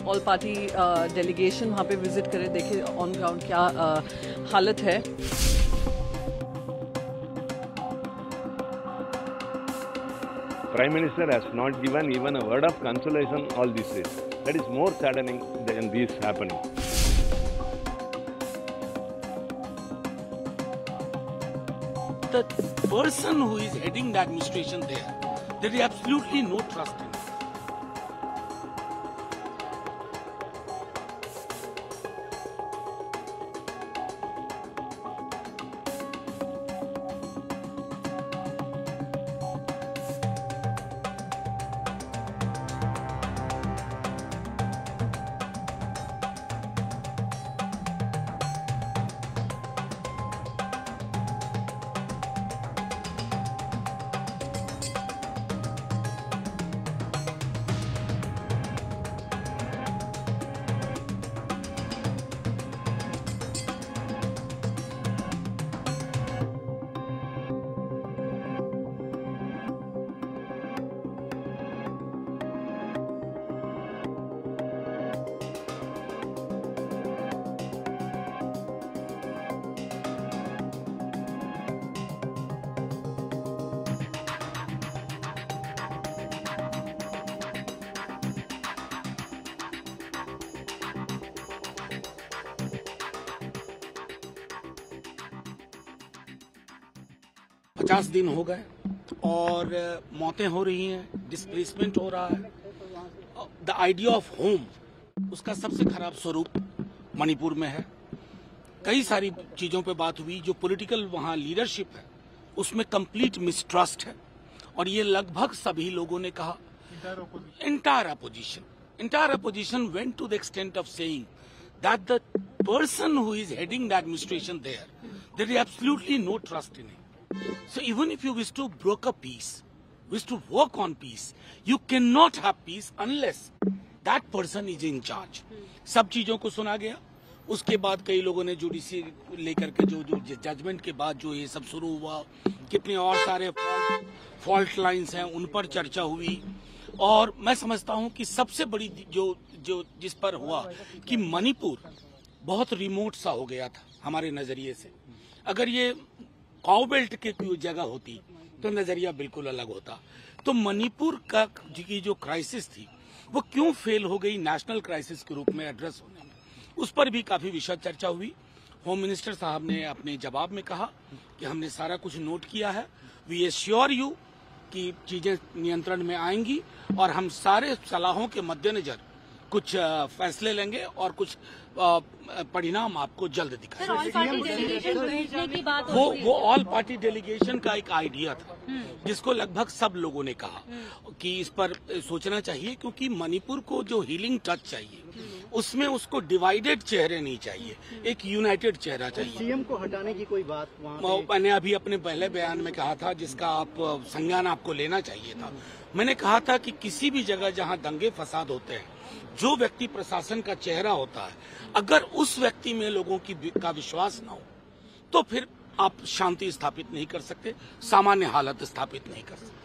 All party delegation वहाँ पे visit करे, देखे ऑन ग्राउंड क्या हालत है। Prime Minister has not given even a word of consolation all these days. That is more saddening than this happening. The person who is heading the administration there is absolutely no trust in. पचास दिन हो गए और मौतें हो रही हैं, displacement हो रहा है। द आइडिया ऑफ होम उसका सबसे खराब स्वरूप मणिपुर में है। कई सारी चीजों पे बात हुई, जो पॉलिटिकल वहाँ लीडरशिप है उसमें कंप्लीट मिसट्रस्ट है और ये लगभग सभी लोगों ने कहा। entire opposition went to the extent of saying that the person who is heading the administration there is absolutely no trust in him. So even if you wish to broker peace, wish to work on peace, you cannot have peace unless that person is in charge. सब चीजों को सुना गया। उसके बाद कई लोगों ने जुडिशरी लेकर के जो जजमेंट के बाद जो ये सब शुरू हुआ, कितने और सारे फॉल्ट लाइंस हैं उन पर चर्चा हुई। और मैं समझता हूं कि सबसे बड़ी जो जिस पर हुआ कि मणिपुर बहुत रिमोट सा हो गया था हमारे नजरिए से। अगर ये काउ बेल्ट की कोई जगह होती तो नजरिया बिल्कुल अलग होता। तो मणिपुर का की जो क्राइसिस थी वो क्यों फेल हो गई नेशनल क्राइसिस के रूप में एड्रेस होने में, उस पर भी काफी विशद चर्चा हुई। होम मिनिस्टर साहब ने अपने जवाब में कहा कि हमने सारा कुछ नोट किया है, वी एश्योर यू कि चीजें नियंत्रण में आएंगी और हम सारे सलाहों के मद्देनजर कुछ फैसले लेंगे और कुछ परिणाम आपको जल्द दिखाएंगे। वो ऑल पार्टी डेलीगेशन का एक आइडिया था जिसको लगभग सब लोगों ने कहा कि इस पर सोचना चाहिए, क्योंकि मणिपुर को जो हीलिंग टच चाहिए उसमें उसको डिवाइडेड चेहरे नहीं चाहिए, एक यूनाइटेड चेहरा चाहिए। सीएम को हटाने की कोई बात मैंने अभी अपने पहले बयान में कहा था, जिसका आप संज्ञान आपको लेना चाहिए था। मैंने कहा था कि किसी भी जगह जहां दंगे फसाद होते हैं, जो व्यक्ति प्रशासन का चेहरा होता है, अगर उस व्यक्ति में लोगों का विश्वास न हो तो फिर आप शांति स्थापित नहीं कर सकते, सामान्य हालत स्थापित नहीं कर सकते।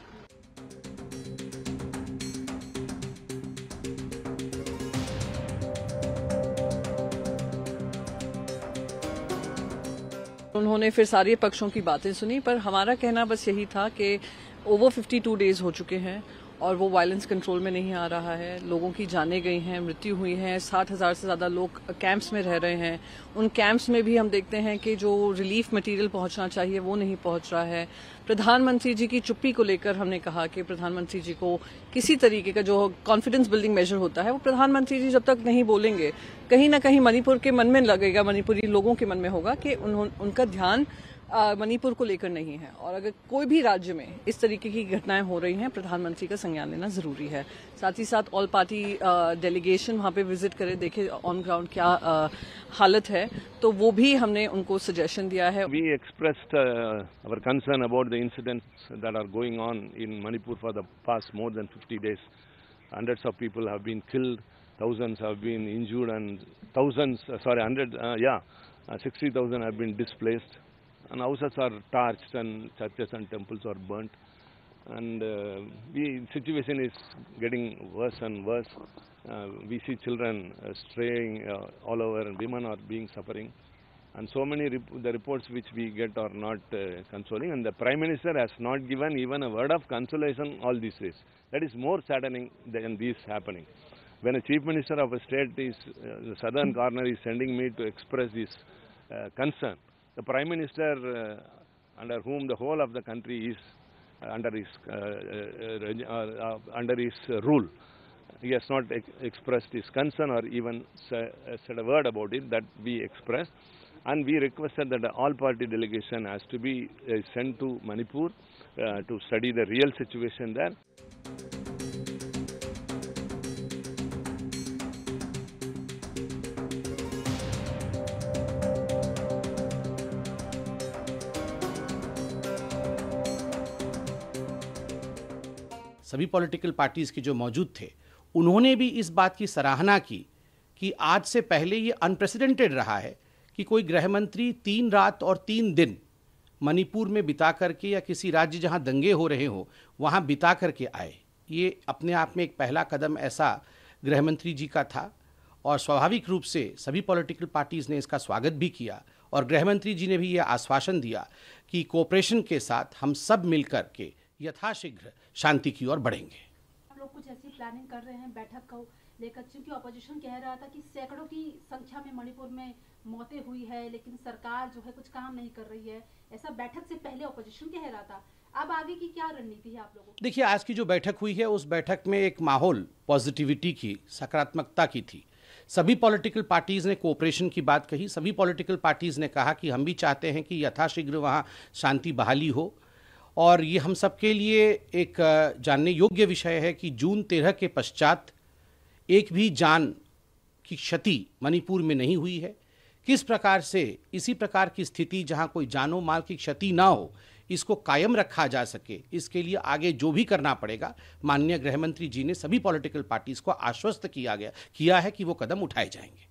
उन्होंने फिर सारे पक्षों की बातें सुनी, पर हमारा कहना बस यही था कि ओवर 52 डेज हो चुके हैं और वो वायलेंस कंट्रोल में नहीं आ रहा है। लोगों की जानें गई हैं, मृत्यु हुई हैं, 60,000 से ज़्यादा लोग कैंप्स में रह रहे हैं। उन कैंप्स में भी हम देखते हैं कि जो रिलीफ मटेरियल पहुंचना चाहिए वो नहीं पहुंच रहा है। प्रधानमंत्री जी की चुप्पी को लेकर हमने कहा कि प्रधानमंत्री जी को किसी तरीके का जो कॉन्फिडेंस बिल्डिंग मेजर होता है वो प्रधानमंत्री जी जब तक नहीं बोलेंगे, कहीं ना कहीं मणिपुर के मन में लगेगा, मणिपुरी लोगों के मन में होगा कि उनका ध्यान मणिपुर को लेकर नहीं है। और अगर कोई भी राज्य में इस तरीके की घटनाएं हो रही हैं, प्रधानमंत्री का संज्ञान लेना जरूरी है। साथ ही साथ ऑल पार्टी डेलीगेशन वहां पे विजिट करे, देखे ऑन ग्राउंड क्या हालत है, तो वो भी हमने उनको सजेशन दिया है। We expressed our concern about the incidents that are going on in Manipur for the past more than 50 days. Hundreds of people have been killed, thousands have been injured, and 60,000 have been displaced. And houses are torched and churches and temples are burnt. and the situation is getting worse and worse. We see children straying all over, and women are being suffering. And so many the reports which we get are not consoling, and the Prime Minister has not given even a word of consolation all these days. That is more saddening than this happening. When a Chief Minister of a state is, the southern corner is sending me to express this concern, the Prime Minister under whom the whole of the country is under his rule, he has not expressed his concern or even said a word about it that we expressed. And we requested that the all-party delegation has to be sent to Manipur to study the real situation there. सभी political parties के जो मौजूद थे उन्होंने भी इस बात की सराहना की कि आज से पहले ये अनप्रेसिडेंटेड रहा है कि कोई गृह मंत्री 3 रात और 3 दिन मणिपुर में बिता करके या किसी राज्य जहां दंगे हो रहे हो वहां बिता करके आए। ये अपने आप में एक पहला कदम ऐसा गृह मंत्री जी का था और स्वाभाविक रूप से सभी पॉलिटिकल पार्टीज ने इसका स्वागत भी किया और गृह मंत्री जी ने भी ये आश्वासन दिया कि कोऑपरेशन के साथ हम सब मिलकर के यथाशीघ्र शांति की ओर बढ़ेंगे। आप लोग कुछ ऐसी प्लानिंग कर रहे हैं बैठक को लेकर, क्योंकि ऑपोजिशन कह रहा था कि सैकड़ों की संख्या में मणिपुर में मौतें हुई है लेकिन सरकार जो है कुछ काम नहीं कर रही है, ऐसा बैठक से पहले ऑपोजिशन कह रहा था। अब आगे की क्या रणनीति है आप लोगों की? देखिए, आज की जो बैठक हुई है उस बैठक में एक माहौल पॉजिटिविटी की, सकारात्मकता की थी। सभी पॉलिटिकल पार्टीज ने कोऑपरेशन की बात कही। सभी पॉलिटिकल पार्टीज ने कहा कि हम भी चाहते हैं कि यथाशीघ्र वहाँ शांति बहाली हो और ये हम सबके लिए एक जानने योग्य विषय है कि जून 13 के पश्चात एक भी जान की क्षति मणिपुर में नहीं हुई है। किस प्रकार से इसी प्रकार की स्थिति जहां कोई जानो माल की क्षति ना हो इसको कायम रखा जा सके, इसके लिए आगे जो भी करना पड़ेगा माननीय गृह मंत्री जी ने सभी पॉलिटिकल पार्टीज को आश्वस्त किया है कि वो कदम उठाए जाएंगे।